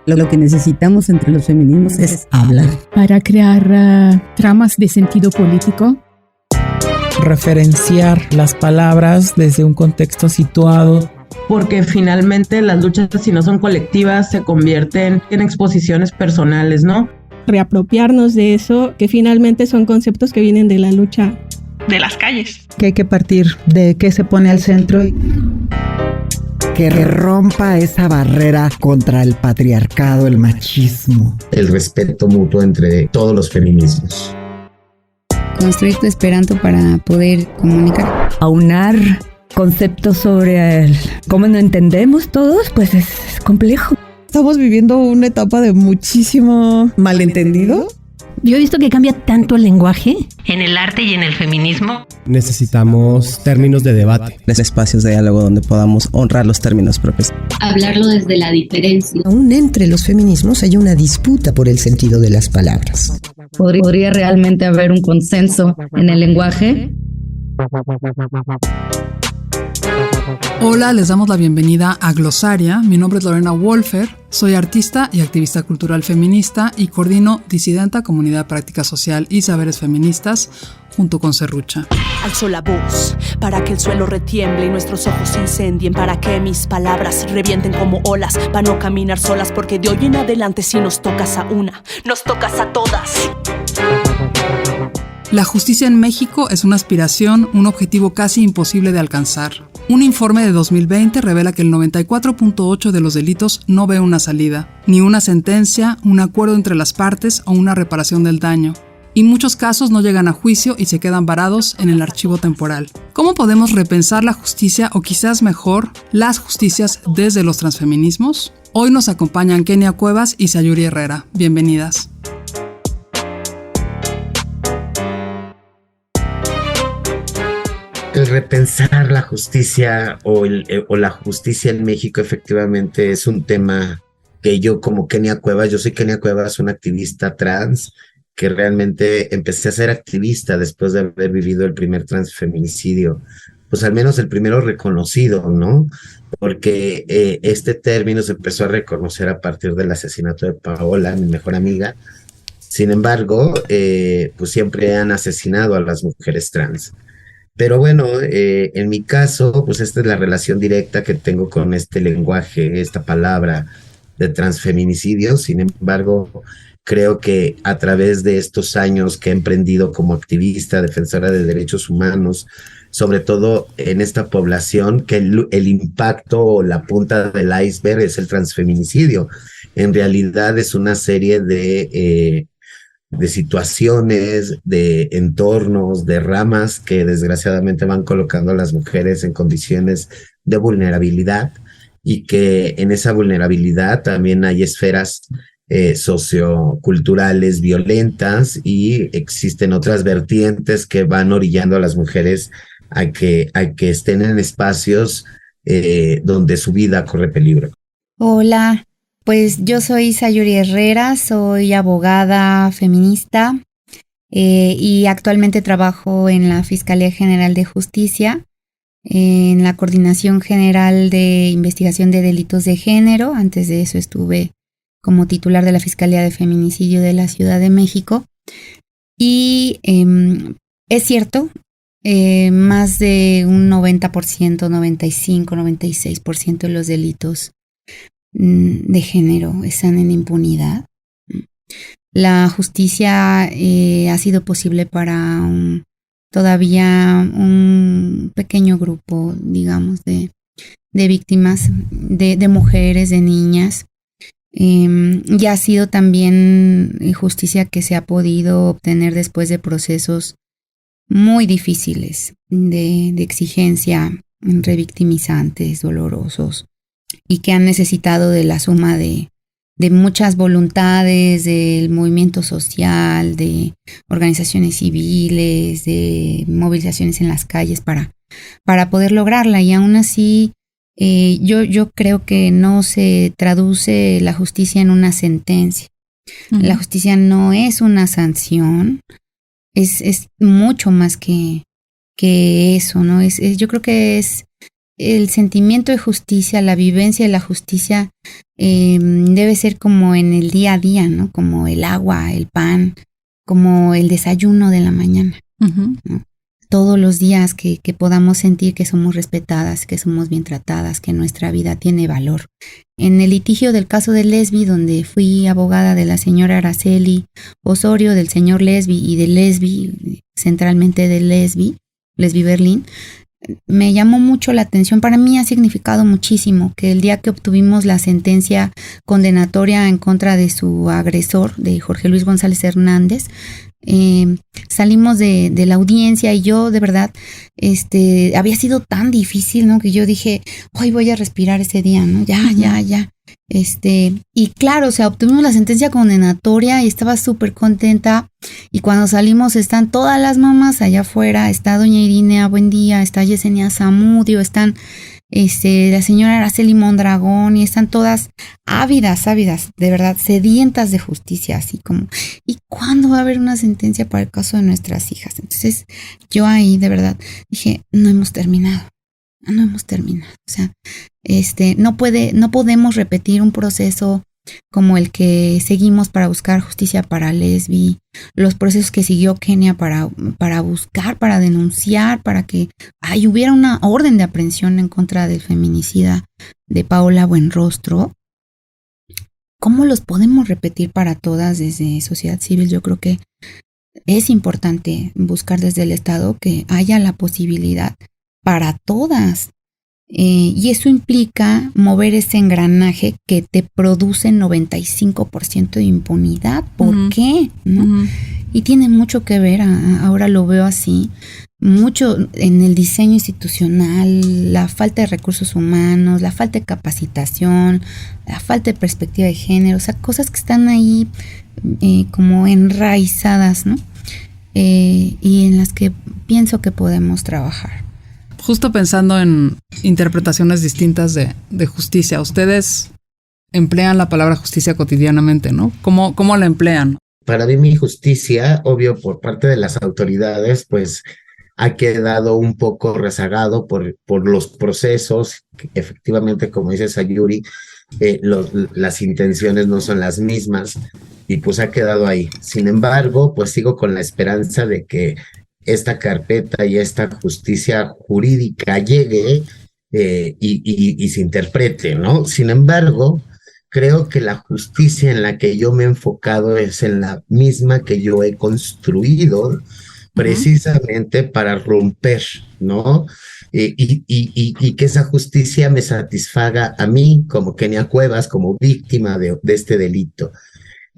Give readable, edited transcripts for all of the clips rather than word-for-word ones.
Lo que necesitamos entre los feminismos es hablar. Para crear tramas de sentido político. Referenciar las palabras desde un contexto situado. Porque finalmente las luchas, si no son colectivas, se convierten en exposiciones personales, ¿no? Reapropiarnos de eso, que finalmente son conceptos que vienen de la lucha de las calles. Que hay que partir de qué se pone al centro. Que rompa esa barrera contra el patriarcado, el machismo. El respeto mutuo entre todos los feminismos. Construir tu esperanto para poder comunicar. Aunar conceptos sobre cómo no entendemos todos, pues es complejo. Estamos viviendo una etapa de muchísimo malentendido. Yo he visto que cambia tanto el lenguaje. En el arte y en el feminismo. Necesitamos términos de debate. Espacios de diálogo donde podamos honrar los términos propios. Hablarlo desde la diferencia. Aún entre los feminismos hay una disputa por el sentido de las palabras. ¿Podría realmente haber un consenso en el lenguaje? Hola, les damos la bienvenida a Glosaria. Mi nombre es Lorena Wolfer, soy artista y activista cultural feminista y coordino Disidenta, Comunidad Práctica Social y Saberes Feministas, junto con Serrucha. Alzo la voz para que el suelo retiemble y nuestros ojos se incendien, para que mis palabras revienten como olas, para no caminar solas, porque de hoy en adelante si nos tocas a una, nos tocas a todas. La justicia en México es una aspiración, un objetivo casi imposible de alcanzar. Un informe de 2020 revela que el 94.8% de los delitos no ve una salida, ni una sentencia, un acuerdo entre las partes o una reparación del daño. Y muchos casos no llegan a juicio y se quedan varados en el archivo temporal. ¿Cómo podemos repensar la justicia o quizás mejor, las justicias desde los transfeminismos? Hoy nos acompañan Kenia Cuevas y Sayuri Herrera. Bienvenidas. El repensar la justicia o la justicia en México efectivamente es un tema que yo como Kenia Cuevas, yo soy Kenia Cuevas, una activista trans, que realmente empecé a ser activista después de haber vivido el primer transfeminicidio, pues al menos el primero reconocido, ¿no? Porque este término se empezó a reconocer a partir del asesinato de Paola, mi mejor amiga. Sin embargo, pues siempre han asesinado a las mujeres trans. Pero bueno, en mi caso, pues esta es la relación directa que tengo con este lenguaje, esta palabra de transfeminicidio. Sin embargo, creo que a través de estos años que he emprendido como activista, defensora de derechos humanos, sobre todo en esta población, que el impacto o la punta del iceberg es el transfeminicidio. En realidad es una serie de situaciones, de entornos, de ramas que desgraciadamente van colocando a las mujeres en condiciones de vulnerabilidad y que en esa vulnerabilidad también hay esferas socioculturales violentas y existen otras vertientes que van orillando a las mujeres a que estén en espacios donde su vida corre peligro. Hola. Pues yo soy Sayuri Herrera, soy abogada feminista y actualmente trabajo en la Fiscalía General de Justicia, en la Coordinación General de Investigación de Delitos de Género. Antes de eso estuve como titular de la Fiscalía de Feminicidio de la Ciudad de México. Y es cierto, más de un 90%, 95, 96% de los delitos de género están en impunidad. La justicia ha sido posible para todavía un pequeño grupo, digamos, de víctimas, de mujeres, de niñas. Y ha sido también justicia que se ha podido obtener después de procesos muy difíciles de exigencia, revictimizantes, dolorosos, y que han necesitado de la suma de muchas voluntades, del movimiento social, de organizaciones civiles, de movilizaciones en las calles para poder lograrla. Y aún así, yo creo que no se traduce la justicia en una sentencia. Uh-huh. La justicia no es una sanción, es mucho más que eso, ¿no? Yo creo que es el sentimiento de justicia, la vivencia de la justicia debe ser como en el día a día, ¿no? Como el agua, el pan, como el desayuno de la mañana. Uh-huh. ¿No? Todos los días que podamos sentir que somos respetadas, que somos bien tratadas, que nuestra vida tiene valor. En el litigio del caso de Lesbi, donde fui abogada de la señora Araceli Osorio, del señor Lesbi y de Lesbi, centralmente de Lesbi Berlín, me llamó mucho la atención. Para mí ha significado muchísimo que el día que obtuvimos la sentencia condenatoria en contra de su agresor, de Jorge Luis González Hernández, salimos de la audiencia y yo de verdad había sido tan difícil, ¿no? Que yo dije, hoy voy a respirar ese día, ¿no? Ya. Y claro, o sea, obtuvimos la sentencia condenatoria y estaba súper contenta. Y cuando salimos están todas las mamás allá afuera, está doña Irinea Buendía, está Yesenia Zamudio, están la señora Araceli Mondragón, y están todas ávidas, de verdad, sedientas de justicia, así como, ¿y cuándo va a haber una sentencia para el caso de nuestras hijas? Entonces yo ahí de verdad dije, no hemos terminado. O sea, no podemos repetir un proceso como el que seguimos para buscar justicia para Lesbi, los procesos que siguió Kenia para buscar, para denunciar, para que hubiera una orden de aprehensión en contra del feminicida de Paola Buenrostro. ¿Cómo los podemos repetir para todas desde sociedad civil? Yo creo que es importante buscar desde el Estado que haya la posibilidad para todas. Y eso implica mover ese engranaje que te produce 95% de impunidad. ¿Por qué? ¿No? Y tiene mucho que ver, ahora lo veo así, mucho en el diseño institucional, la falta de recursos humanos, la falta de capacitación, la falta de perspectiva de género, o sea, cosas que están ahí como enraizadas, ¿no? Y en las que pienso que podemos trabajar. Justo pensando en interpretaciones distintas de justicia, ustedes emplean la palabra justicia cotidianamente, ¿no? ¿Cómo la emplean? Para mí mi justicia, obvio, por parte de las autoridades, pues ha quedado un poco rezagado por los procesos. Efectivamente, como dice Sayuri, las intenciones no son las mismas y pues ha quedado ahí. Sin embargo, pues sigo con la esperanza de que esta carpeta y esta justicia jurídica llegue y se interprete, ¿no? Sin embargo, creo que la justicia en la que yo me he enfocado es en la misma que yo he construido precisamente para romper, ¿no? Y que esa justicia me satisfaga a mí como Kenia Cuevas, como víctima de este delito.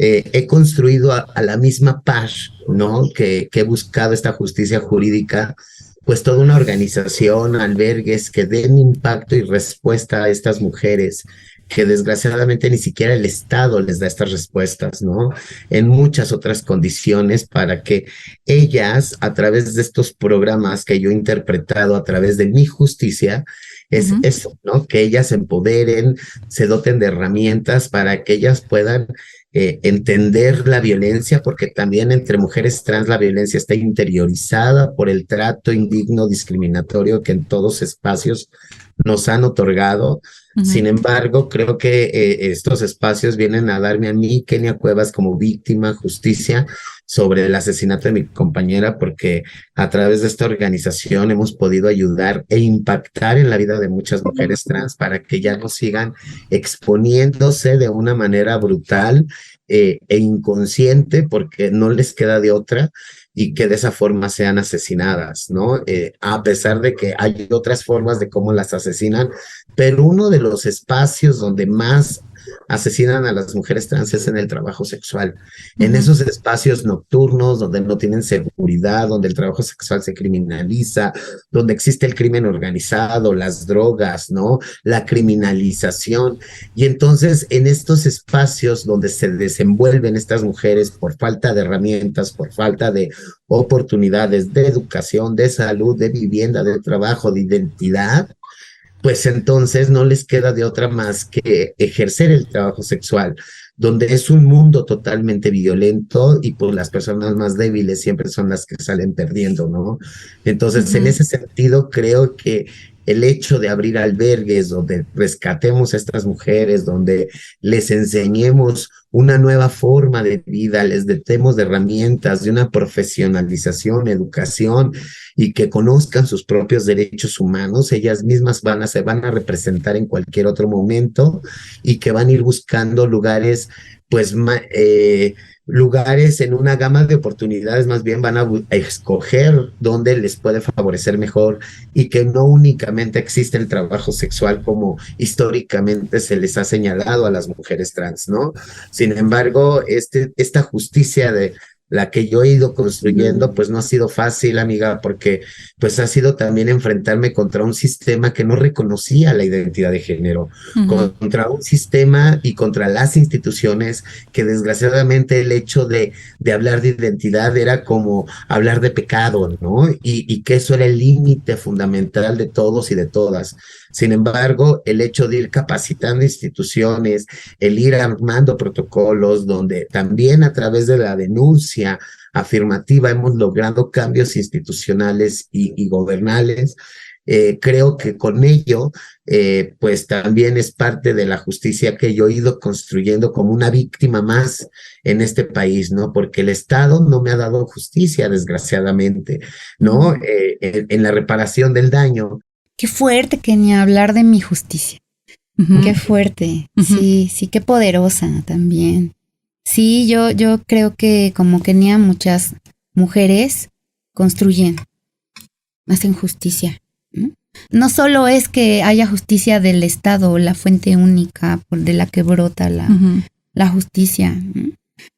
He construido a la misma par, ¿no? Que he buscado esta justicia jurídica, pues toda una organización, albergues que den impacto y respuesta a estas mujeres, que desgraciadamente ni siquiera el Estado les da estas respuestas, ¿no? En muchas otras condiciones, para que ellas, a través de estos programas que yo he interpretado a través de mi justicia, es eso, ¿no? Que ellas se empoderen, se doten de herramientas para que ellas puedan entender la violencia, porque también entre mujeres trans la violencia está interiorizada por el trato indigno, discriminatorio que en todos espacios nos han otorgado. Sin embargo, creo que estos espacios vienen a darme a mí, Kenia Cuevas, como víctima, justicia sobre el asesinato de mi compañera, porque a través de esta organización hemos podido ayudar e impactar en la vida de muchas mujeres trans para que ya no sigan exponiéndose de una manera brutal e inconsciente, porque no les queda de otra, y que de esa forma sean asesinadas, ¿no? A pesar de que hay otras formas de cómo las asesinan, pero uno de los espacios donde más asesinan a las mujeres trans es en el trabajo sexual, en esos espacios nocturnos donde no tienen seguridad, donde el trabajo sexual se criminaliza, donde existe el crimen organizado, las drogas, ¿no? La criminalización. Y entonces en estos espacios donde se desenvuelven estas mujeres por falta de herramientas, por falta de oportunidades de educación, de salud, de vivienda, de trabajo, de identidad, pues entonces no les queda de otra más que ejercer el trabajo sexual, donde es un mundo totalmente violento y pues las personas más débiles siempre son las que salen perdiendo, ¿no? Entonces, en ese sentido, creo que el hecho de abrir albergues donde rescatemos a estas mujeres, donde les enseñemos una nueva forma de vida, les demos de herramientas, de una profesionalización, educación, y que conozcan sus propios derechos humanos, ellas mismas se van a representar en cualquier otro momento, y que van a ir buscando lugares, pues, lugares en una gama de oportunidades, más bien van a escoger dónde les puede favorecer mejor, y que no únicamente existe el trabajo sexual como históricamente se les ha señalado a las mujeres trans, ¿no? Sin embargo, esta justicia de la que yo he ido construyendo, pues no ha sido fácil, amiga, porque pues ha sido también enfrentarme contra un sistema que no reconocía la identidad de género, contra un sistema y contra las instituciones que desgraciadamente el hecho de hablar de identidad era como hablar de pecado, ¿no? Y que eso era el límite fundamental de todos y de todas. Sin embargo, el hecho de ir capacitando instituciones, el ir armando protocolos, donde también a través de la denuncia afirmativa hemos logrado cambios institucionales y gobernales, creo que con ello, pues también es parte de la justicia que yo he ido construyendo como una víctima más en este país, ¿no? Porque el Estado no me ha dado justicia, desgraciadamente, ¿no? En la reparación del daño. Qué fuerte, Kenia, hablar de mi justicia. Qué fuerte. Sí, qué poderosa también. Sí, yo creo que como Kenia, muchas mujeres construyen, hacen justicia, ¿no? No solo es que haya justicia del Estado, la fuente única de la que brota la justicia, ¿no?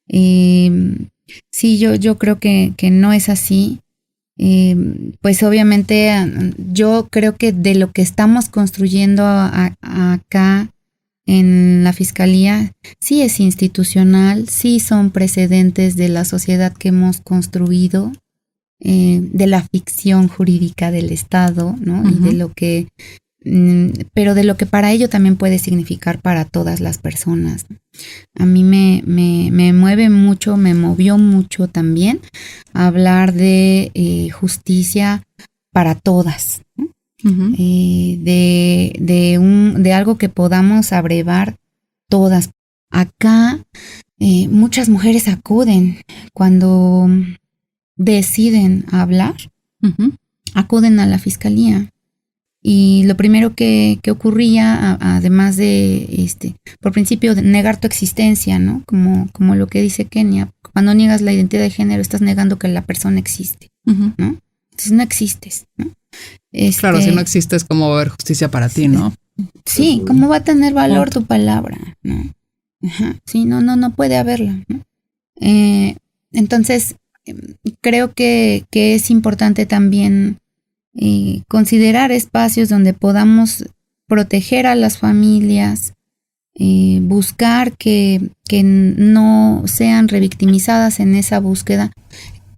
Sí, yo creo que no es así. Pues obviamente yo creo que de lo que estamos construyendo acá en la Fiscalía, sí es institucional, sí son precedentes de la sociedad que hemos construido, de la ficción jurídica del Estado, ¿no? Y de lo que, pero de lo que para ello también puede significar para todas las personas. A mí me mueve mucho, me movió mucho también hablar de justicia para todas, ¿no? De algo que podamos abrevar todas. Acá muchas mujeres acuden cuando deciden hablar, acuden a la Fiscalía. Y lo primero que ocurría, además de, por principio, de negar tu existencia, ¿no? Como lo que dice Kenia, cuando niegas la identidad de género, estás negando que la persona existe, ¿no? Entonces no existes, ¿no? Claro, si no existes, ¿cómo va a haber justicia para ti, no? Sí, ¿cómo va a tener valor tu palabra, no? Ajá, sí, no puede haberla, ¿no? Entonces, creo que es importante también considerar espacios donde podamos proteger a las familias, buscar que no sean revictimizadas en esa búsqueda.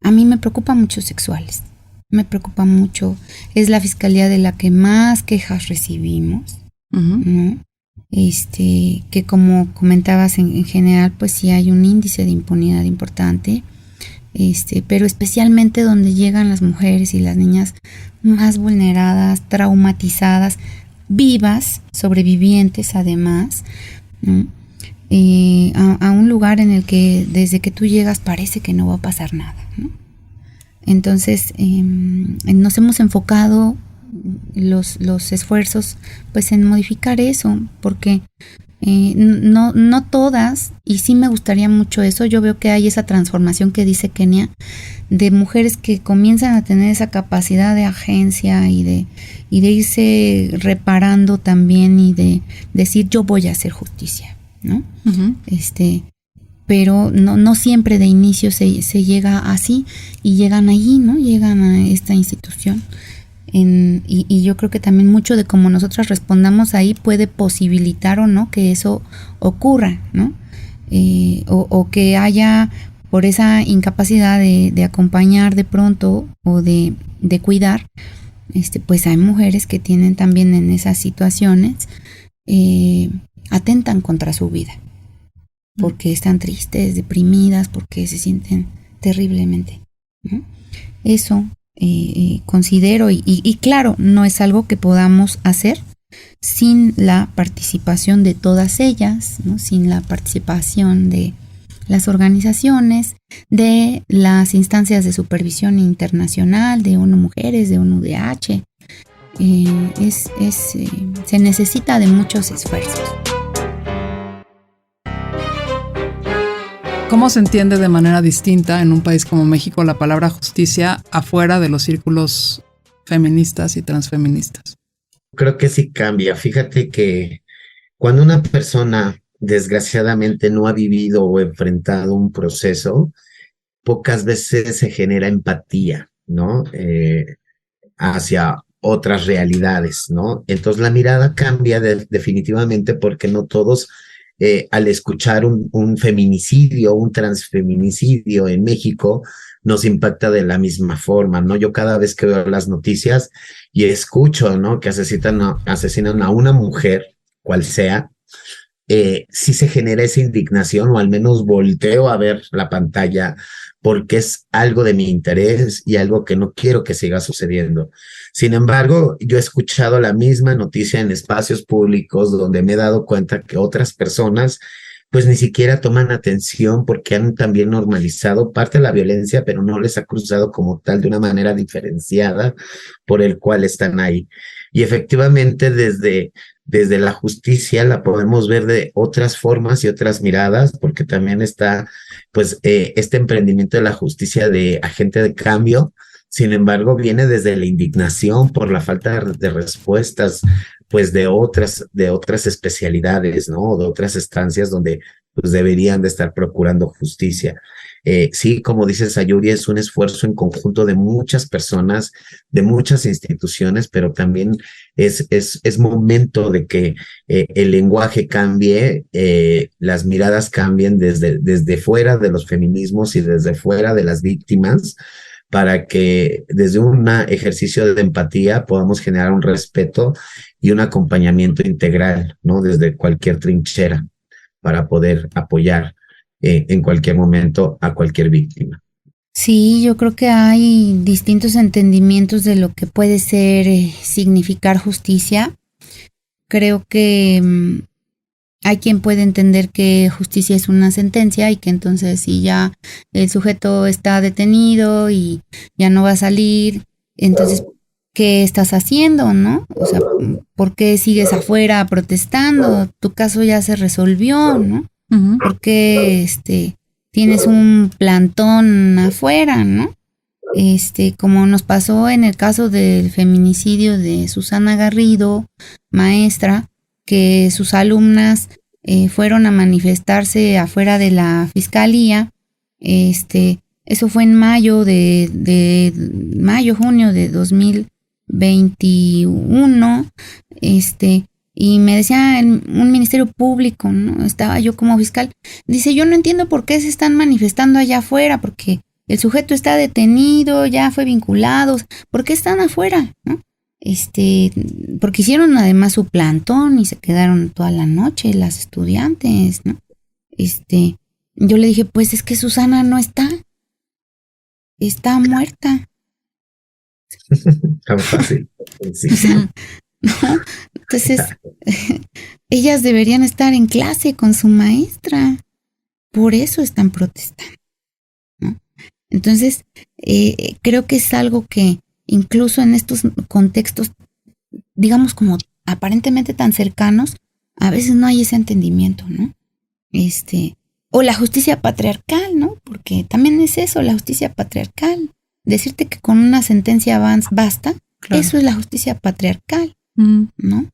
A mí me preocupa mucho sexuales, me preocupa mucho, es la Fiscalía de la que más quejas recibimos, ¿no? Que como comentabas en general, pues sí hay un índice de impunidad importante, pero especialmente donde llegan las mujeres y las niñas más vulneradas, traumatizadas, vivas, sobrevivientes además, ¿no? A un lugar en el que desde que tú llegas parece que no va a pasar nada, ¿no? Entonces nos hemos enfocado los esfuerzos pues en modificar eso, porque no todas, y sí me gustaría mucho eso. Yo veo que hay esa transformación que dice Kenia, de mujeres que comienzan a tener esa capacidad de agencia y de irse reparando también, y de decir yo voy a hacer justicia, ¿no? Pero no siempre de inicio se llega así, y llegan allí, ¿no? Llegan a esta institución. Y yo creo que también mucho de cómo nosotras respondamos ahí puede posibilitar o no que eso ocurra, ¿no? O que haya, por esa incapacidad de acompañar de pronto o de cuidar, pues hay mujeres que tienen también en esas situaciones, atentan contra su vida, porque están tristes, deprimidas, porque se sienten terriblemente, ¿no? Eso considero, y claro, no es algo que podamos hacer sin la participación de todas ellas, ¿no? Sin la participación de las organizaciones, de las instancias de supervisión internacional, de ONU Mujeres, de ONU UDH. Se necesita de muchos esfuerzos. ¿Cómo se entiende de manera distinta en un país como México la palabra justicia afuera de los círculos feministas y transfeministas? Creo que sí cambia. Fíjate que cuando una persona desgraciadamente no ha vivido o enfrentado un proceso, pocas veces se genera empatía, ¿no? Hacia otras realidades, ¿no? Entonces la mirada cambia definitivamente porque no todos, al escuchar un feminicidio, un transfeminicidio en México, nos impacta de la misma forma, ¿no? Yo cada vez que veo las noticias y escucho, ¿no? Que asesinan a una mujer, cual sea, sí se genera esa indignación, o al menos volteo a ver la pantalla porque es algo de mi interés y algo que no quiero que siga sucediendo. Sin embargo, yo he escuchado la misma noticia en espacios públicos donde me he dado cuenta que otras personas pues ni siquiera toman atención porque han también normalizado parte de la violencia, pero no les ha cruzado como tal de una manera diferenciada por el cual están ahí. Y efectivamente desde la justicia la podemos ver de otras formas y otras miradas, porque también está pues este emprendimiento de la justicia de agente de cambio. Sin embargo, viene desde la indignación por la falta de respuestas, pues de otras especialidades, ¿no? De otras estancias donde pues deberían de estar procurando justicia. Sí, como dice Sayuri, es un esfuerzo en conjunto de muchas personas, de muchas instituciones, pero también es momento de que el lenguaje cambie, las miradas cambien desde fuera de los feminismos y desde fuera de las víctimas, para que desde un ejercicio de empatía podamos generar un respeto y un acompañamiento integral, ¿no? Desde cualquier trinchera para poder apoyar en cualquier momento a cualquier víctima. Sí, yo creo que hay distintos entendimientos de lo que puede ser significar justicia. Creo que hay quien puede entender que justicia es una sentencia y que entonces si ya el sujeto está detenido y ya no va a salir, entonces ¿qué estás haciendo, no? O sea, ¿por qué sigues afuera protestando? Tu caso ya se resolvió, ¿no? Uh-huh. ¿Por qué tienes un plantón afuera, no? Como nos pasó en el caso del feminicidio de Susana Garrido, maestra, que sus alumnas fueron a manifestarse afuera de la fiscalía. Eso fue en junio de 2021, y me decía un ministerio público, ¿no? Estaba yo como fiscal. Dice, yo no entiendo por qué se están manifestando allá afuera, porque el sujeto está detenido, ya fue vinculado. ¿Por qué están afuera, no? Porque hicieron además su plantón y se quedaron toda la noche las estudiantes, ¿no? Yo le dije, pues es que Susana no está muerta. Tan fácil. Sí. O sea, ¿no? Entonces, ellas deberían estar en clase con su maestra. Por eso están protestando, ¿no? Entonces, creo que es algo que incluso en estos contextos, digamos como aparentemente tan cercanos, a veces no hay ese entendimiento, ¿no? O la justicia patriarcal, ¿no? Porque también es eso, la justicia patriarcal. Decirte que con una sentencia basta, claro. Eso es la justicia patriarcal, ¿no?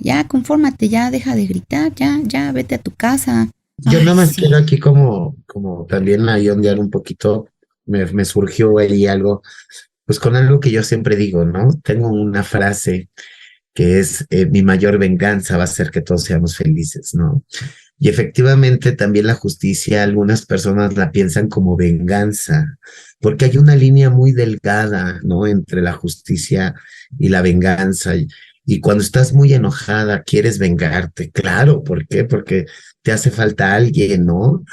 Ya confórmate, ya deja de gritar, ya vete a tu casa. Yo nada más quiero aquí como también ahí ondear un poquito, me surgió ahí algo, pues con algo que yo siempre digo, ¿no? Tengo una frase que es, mi mayor venganza va a ser que todos seamos felices, ¿no? Y efectivamente también la justicia, algunas personas la piensan como venganza, porque hay una línea muy delgada, ¿no? Entre la justicia y la venganza. Y cuando estás muy enojada, quieres vengarte, claro, ¿por qué? Porque te hace falta alguien, ¿no?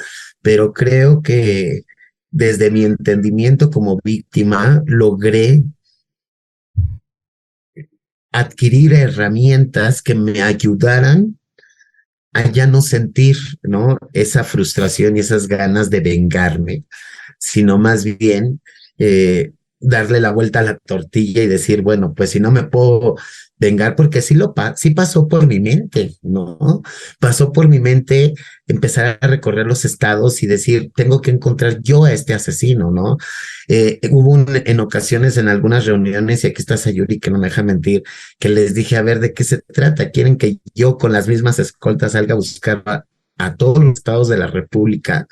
Pero creo que desde mi entendimiento como víctima, logré adquirir herramientas que me ayudaran a ya no sentir, ¿no?, esa frustración y esas ganas de vengarme, sino más bien darle la vuelta a la tortilla y decir, bueno, pues si no me puedo vengar, porque sí pasó por mi mente, ¿no? Pasó por mi mente empezar a recorrer los estados y decir, tengo que encontrar yo a este asesino, ¿no? Hubo en ocasiones en algunas reuniones, y aquí está Sayuri que no me deja mentir, que les dije, a ver, ¿de qué se trata? ¿Quieren que yo con las mismas escoltas salga a buscar a todos los estados de la República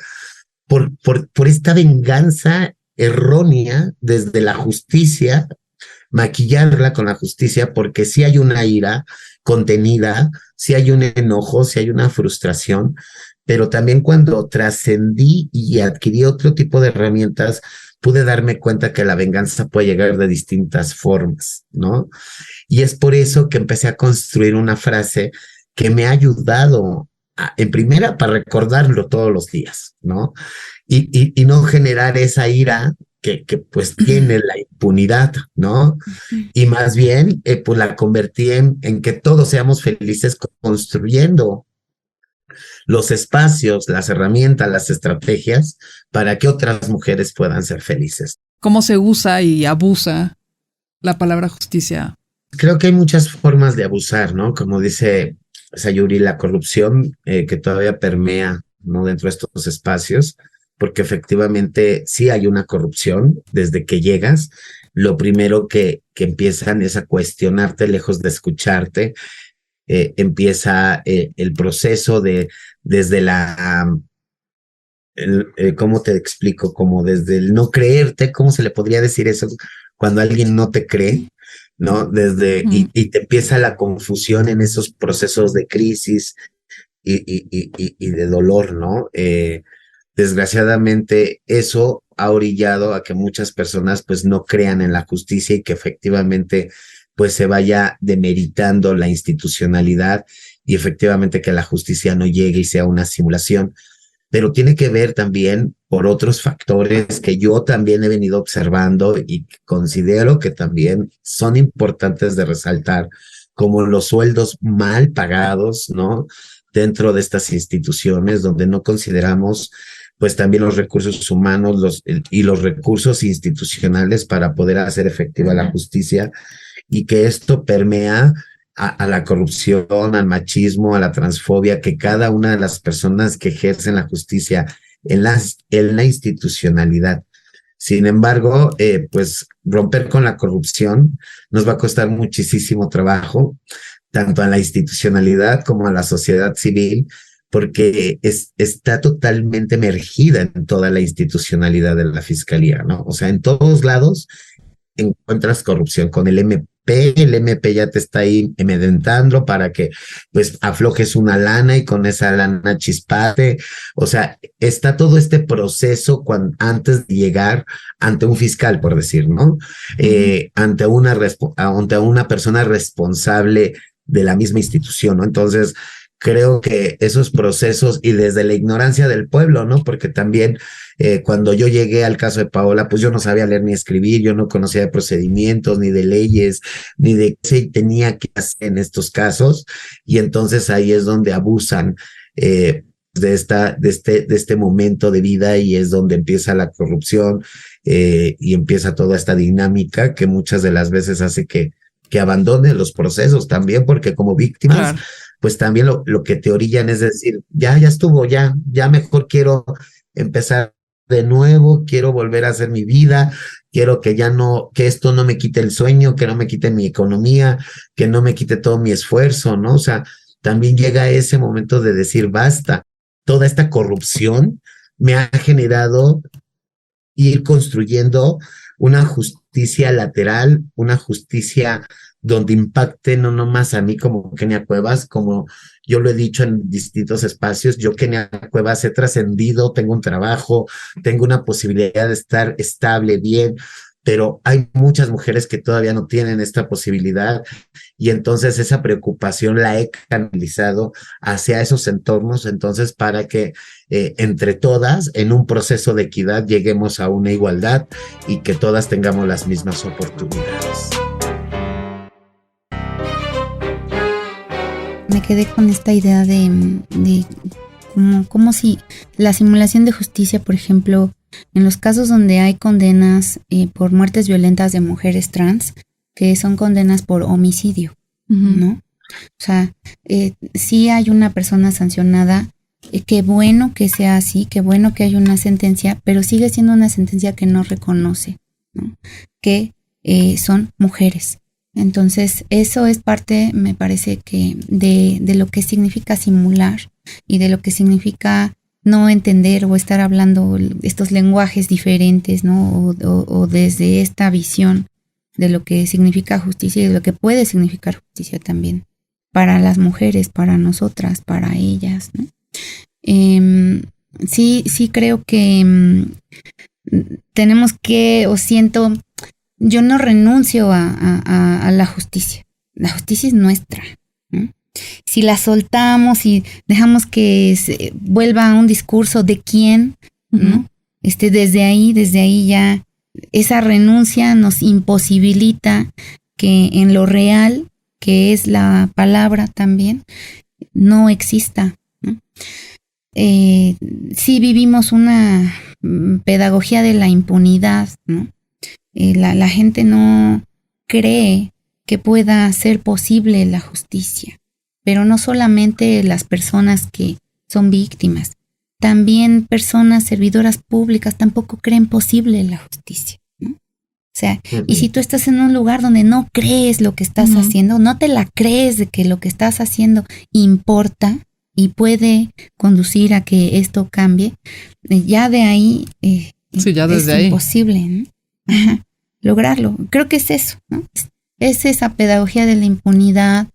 por esta venganza errónea desde la justicia, maquillarla con la justicia, porque sí hay una ira contenida, sí hay un enojo, sí hay una frustración, pero también cuando trascendí y adquirí otro tipo de herramientas, pude darme cuenta que la venganza puede llegar de distintas formas, ¿no? Y es por eso que empecé a construir una frase que me ha ayudado, en primera, para recordarlo todos los días, ¿no? Y no generar esa ira que pues tiene la impunidad, ¿no? Y más bien, pues la convertí en que todos seamos felices construyendo los espacios, las herramientas, las estrategias para que otras mujeres puedan ser felices. ¿Cómo se usa y abusa la palabra justicia? Creo que hay muchas formas de abusar, ¿no? Como dice Sayuri, la corrupción que todavía permea, ¿no?, dentro de estos espacios, porque efectivamente sí hay una corrupción desde que llegas. Lo primero que empiezan es a cuestionarte lejos de escucharte. Empieza el proceso desde ¿cómo te explico? Como desde el no creerte. ¿Cómo se le podría decir eso cuando alguien no te cree? ¿No? Y te empieza la confusión en esos procesos de crisis y de dolor, ¿no? Desgraciadamente eso ha orillado a que muchas personas pues no crean en la justicia y que efectivamente pues se vaya demeritando la institucionalidad y efectivamente que la justicia no llegue y sea una simulación. Pero tiene que ver también por otros factores que yo también he venido observando y considero que también son importantes de resaltar, como los sueldos mal pagados, ¿no?, dentro de estas instituciones, donde no consideramos pues también los recursos humanos y los recursos institucionales para poder hacer efectiva la justicia, y que esto permea a la corrupción, al machismo, a la transfobia, que cada una de las personas que ejercen la justicia en la institucionalidad. Sin embargo, pues romper con la corrupción nos va a costar muchísimo trabajo, tanto a la institucionalidad como a la sociedad civil, porque está totalmente emergida en toda la institucionalidad de la fiscalía, ¿no? O sea, en todos lados encuentras corrupción. Con el MP ya te está ahí amedrentando para que pues aflojes una lana y con esa lana chispate. O sea, está todo este proceso antes de llegar ante un fiscal, por decir, ¿no? Ante una persona responsable de la misma institución, ¿no? Entonces, creo que esos procesos, y desde la ignorancia del pueblo, ¿no? Porque también cuando yo llegué al caso de Paola, pues yo no sabía leer ni escribir, yo no conocía de procedimientos, ni de leyes, ni de qué se tenía que hacer en estos casos, y entonces ahí es donde abusan de este momento de vida, y es donde empieza la corrupción y empieza toda esta dinámica que muchas de las veces hace que abandonen los procesos también, porque como víctimas, claro, pues también lo que te orillan es decir, ya estuvo, ya mejor quiero empezar de nuevo, quiero volver a hacer mi vida, quiero que esto no me quite el sueño, que no me quite mi economía, que no me quite todo mi esfuerzo, ¿no? O sea, también llega ese momento de decir, basta, toda esta corrupción me ha generado ir construyendo una justicia lateral, una justicia donde impacte no nomás a mí como Kenia Cuevas, como yo lo he dicho en distintos espacios, yo Kenia Cuevas he trascendido, tengo un trabajo, tengo una posibilidad de estar estable, bien, pero hay muchas mujeres que todavía no tienen esta posibilidad y entonces esa preocupación la he canalizado hacia esos entornos, entonces para que entre todas en un proceso de equidad lleguemos a una igualdad y que todas tengamos las mismas oportunidades. Me quedé con esta idea de como si la simulación de justicia, por ejemplo, en los casos donde hay condenas por muertes violentas de mujeres trans, que son condenas por homicidio, ¿no? O sea, sí hay una persona sancionada, qué bueno que sea así, qué bueno que haya una sentencia, pero sigue siendo una sentencia que no reconoce, ¿no? Que son mujeres. Entonces, eso es parte, me parece que, de lo que significa simular y de lo que significa no entender o estar hablando estos lenguajes diferentes, ¿no? O desde esta visión de lo que significa justicia y de lo que puede significar justicia también para las mujeres, para nosotras, para ellas, ¿no? Sí creo que tenemos que, o siento, yo no renuncio a la justicia. La justicia es nuestra, ¿no? Si la soltamos y dejamos que se vuelva a un discurso de quién, ¿no? Desde ahí ya esa renuncia nos imposibilita que en lo real, que es la palabra también, no exista, ¿no? Sí vivimos una pedagogía de la impunidad, ¿no? La gente no cree que pueda ser posible la justicia, pero no solamente las personas que son víctimas, también personas servidoras públicas tampoco creen posible la justicia, ¿no? O sea, y si tú estás en un lugar donde no crees lo que estás haciendo, no te la crees de que lo que estás haciendo importa y puede conducir a que esto cambie, ya de ahí es imposible, ¿no? Ajá, lograrlo. Creo que es eso, ¿no? Es esa pedagogía de la impunidad,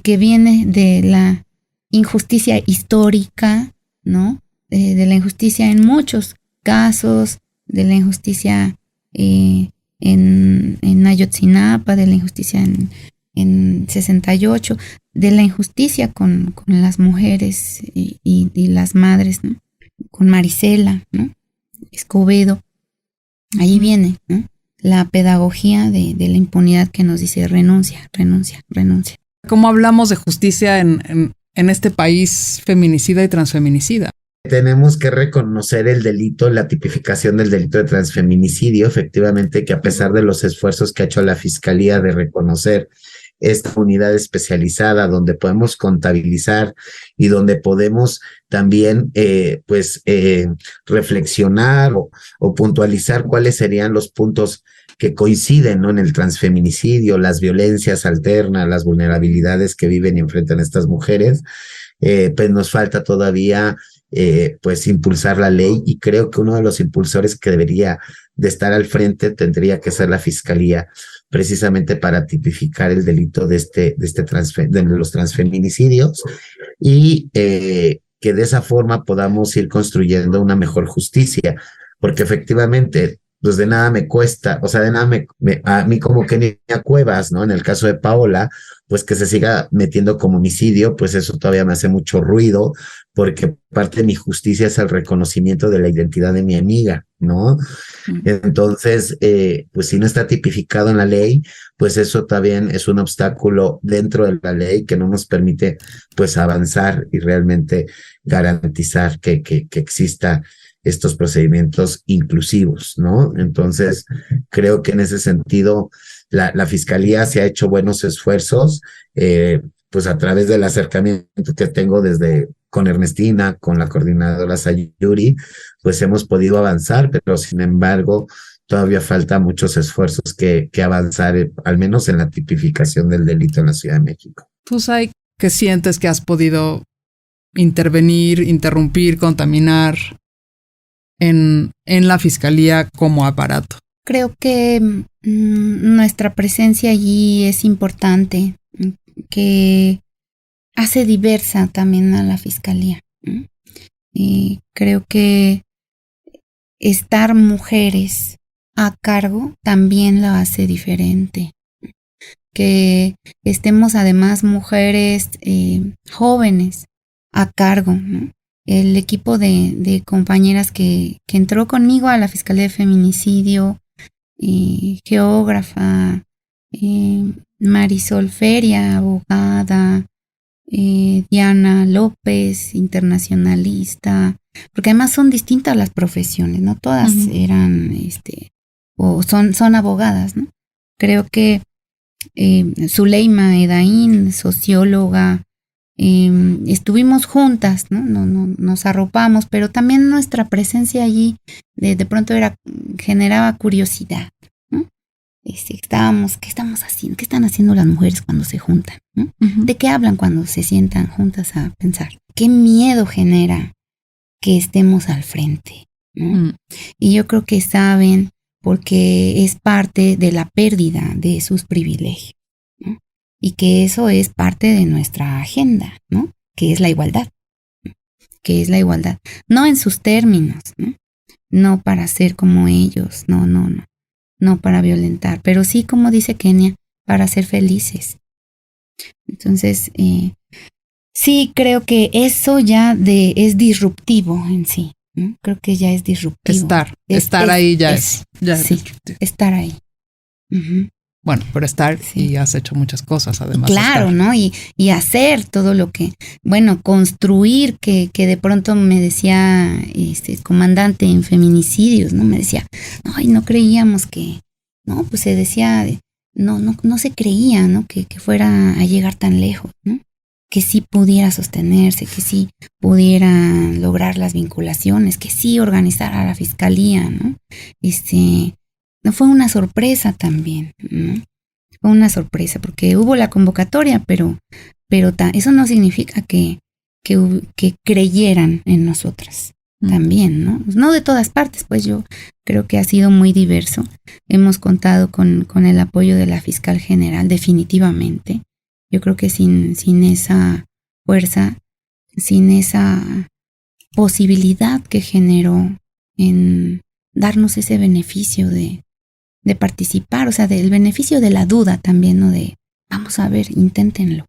que viene de la injusticia histórica, ¿no? De la injusticia en muchos casos, de la injusticia en Ayotzinapa, de la injusticia en 68, de la injusticia con las mujeres y las madres, ¿no? Con Marisela, ¿no? Escobedo. Ahí viene, ¿no? La pedagogía de la impunidad que nos dice renuncia. ¿Cómo hablamos de justicia en este país feminicida y transfeminicida? Tenemos que reconocer el delito, la tipificación del delito de transfeminicidio, efectivamente, que a pesar de los esfuerzos que ha hecho la Fiscalía de reconocer esta unidad especializada donde podemos contabilizar y donde podemos también reflexionar o puntualizar cuáles serían los puntos que coinciden, ¿no? En el transfeminicidio, las violencias alternas, las vulnerabilidades que viven y enfrentan estas mujeres, pues nos falta todavía impulsar la ley, y creo que uno de los impulsores que debería de estar al frente tendría que ser la Fiscalía, precisamente para tipificar el delito de los transfeminicidios y que de esa forma podamos ir construyendo una mejor justicia, porque efectivamente pues de nada me cuesta, o sea, de nada a mí como Kenia Cuevas, ¿no? En el caso de Paola, pues que se siga metiendo como homicidio, pues eso todavía me hace mucho ruido, porque parte de mi justicia es el reconocimiento de la identidad de mi amiga, ¿no? Entonces, pues si no está tipificado en la ley, pues eso también es un obstáculo dentro de la ley que no nos permite, pues, avanzar y realmente garantizar que exista estos procedimientos inclusivos, ¿no? Entonces, creo que en ese sentido la Fiscalía se ha hecho buenos esfuerzos, pues a través del acercamiento que tengo con Ernestina, con la coordinadora Sayuri, pues hemos podido avanzar, pero sin embargo, todavía falta muchos esfuerzos que avanzar, al menos en la tipificación del delito en la Ciudad de México. ¿Tú, Say, qué sientes que has podido intervenir, interrumpir, contaminar en la Fiscalía como aparato? Creo que nuestra presencia allí es importante, que hace diversa también a la Fiscalía. Y creo que estar mujeres a cargo también lo hace diferente. Que estemos además mujeres jóvenes a cargo, ¿no? El equipo de compañeras que entró conmigo a la Fiscalía de Feminicidio, geógrafa, Marisol Feria, abogada, Diana López, internacionalista, porque además son distintas las profesiones, no todas eran, o son abogadas, ¿no? Creo que Zuleima Edaín, socióloga, estuvimos juntas, ¿no? Nos arropamos, pero también nuestra presencia allí de pronto generaba curiosidad, ¿no? ¿Qué estamos haciendo? ¿Qué están haciendo las mujeres cuando se juntan? ¿No? ¿De qué hablan cuando se sientan juntas a pensar? ¿Qué miedo genera que estemos al frente? ¿No? Y yo creo que saben, porque es parte de la pérdida de sus privilegios, ¿no? Y que eso es parte de nuestra agenda, ¿no? Que es la igualdad, ¿no? Que es la igualdad, no en sus términos, ¿no? No para ser como ellos, no para violentar, pero sí, como dice Kenia, para ser felices. Entonces, sí creo que eso ya es disruptivo en sí. ¿No? Creo que ya es disruptivo. Estar ahí ya es disruptivo. Estar ahí. Bueno, pero estar y has hecho muchas cosas además. Claro, ¿no? Y hacer todo lo que, construir, que de pronto me decía comandante en feminicidios, ¿no? Me decía, no creíamos que, no, pues se decía, no se creía, ¿no? Que fuera a llegar tan lejos, ¿no? Que sí pudiera sostenerse, que sí pudiera lograr las vinculaciones, que sí organizara la fiscalía, ¿no? Fue una sorpresa también, ¿no? Fue una sorpresa porque hubo la convocatoria, pero eso no significa que creyeran en nosotras también, ¿no? No de todas partes, pues yo creo que ha sido muy diverso. Hemos contado con el apoyo de la fiscal general, definitivamente. Yo creo que sin esa fuerza, sin esa posibilidad que generó en darnos ese beneficio de participar, o sea, del beneficio de la duda también, ¿no? De, vamos a ver, inténtenlo,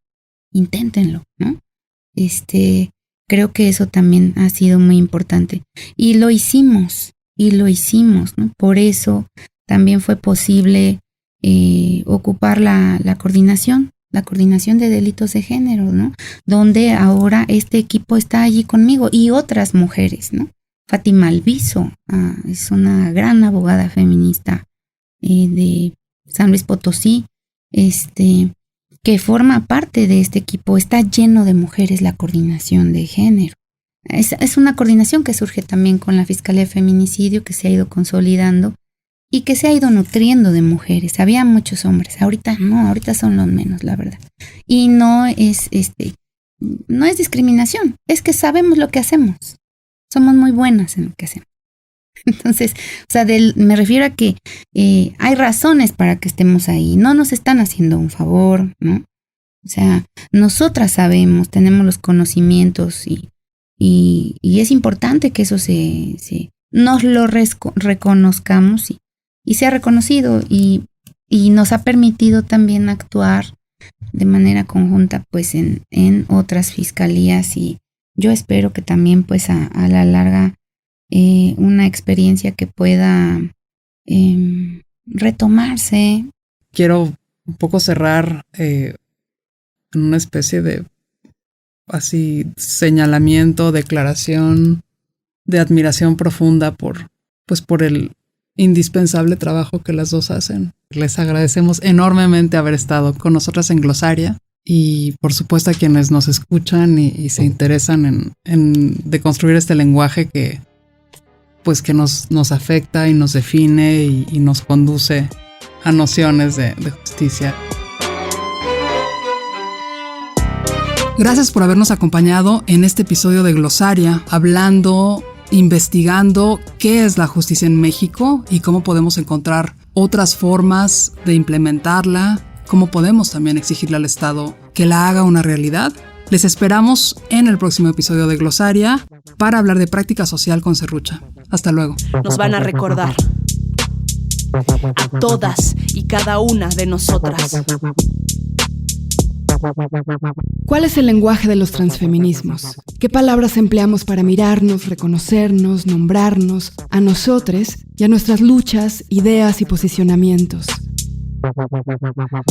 ¿no? Creo que eso también ha sido muy importante. Y lo hicimos, ¿no? Por eso también fue posible ocupar la coordinación de delitos de género, ¿no? Donde ahora este equipo está allí conmigo y otras mujeres, ¿no? Fátima Alviso es una gran abogada feminista de San Luis Potosí, que forma parte de este equipo. Está lleno de mujeres la coordinación de género. Es una coordinación que surge también con la Fiscalía de Feminicidio, que se ha ido consolidando y que se ha ido nutriendo de mujeres. Había muchos hombres, ahorita no, ahorita son los menos, la verdad. Y no es discriminación, es que sabemos lo que hacemos. Somos muy buenas en lo que hacemos. Entonces, o sea, me refiero a que hay razones para que estemos ahí. No nos están haciendo un favor, ¿no? O sea, nosotras sabemos, tenemos los conocimientos y es importante que eso nos lo reconozcamos y se ha reconocido y nos ha permitido también actuar de manera conjunta pues en otras fiscalías, y yo espero que también pues a la larga una experiencia que pueda retomarse. Quiero un poco cerrar en una especie de así señalamiento, declaración de admiración profunda por el indispensable trabajo que las dos hacen. Les agradecemos enormemente haber estado con nosotras en Glosaria, y por supuesto a quienes nos escuchan y se interesan en deconstruir este lenguaje que nos afecta y nos define y nos conduce a nociones de justicia. Gracias por habernos acompañado en este episodio de Glosaria, investigando qué es la justicia en México y cómo podemos encontrar otras formas de implementarla, cómo podemos también exigirle al Estado que la haga una realidad. Les esperamos en el próximo episodio de Glosaria para hablar de práctica social con Serrucha. Hasta luego. Nos van a recordar. A todas y cada una de nosotras. ¿Cuál es el lenguaje de los transfeminismos? ¿Qué palabras empleamos para mirarnos, reconocernos, nombrarnos, a nosotros y a nuestras luchas, ideas y posicionamientos?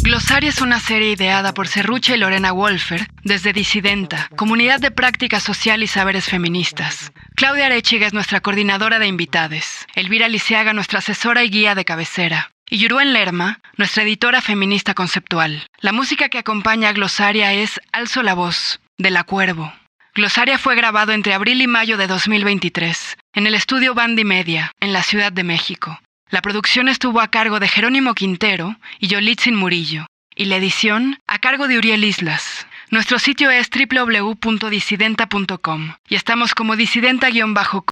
Glosaria es una serie ideada por Serrucha y Lorena Wolfer desde Disidenta, Comunidad de Práctica Social y Saberes Feministas. Claudia Arechiga es nuestra coordinadora de invitades, Elvira Lisiaga nuestra asesora y guía de cabecera, y Yuruen Lerma, nuestra editora feminista conceptual. La música que acompaña a Glosaria es Alzo la Voz, de La Cuervo. Glosaria fue grabado entre abril y mayo de 2023, en el estudio Bandy Media, en la Ciudad de México. La producción estuvo a cargo de Jerónimo Quintero y Yolitzin Murillo, y la edición a cargo de Uriel Islas. Nuestro sitio es www.disidenta.com y estamos como disidenta-com.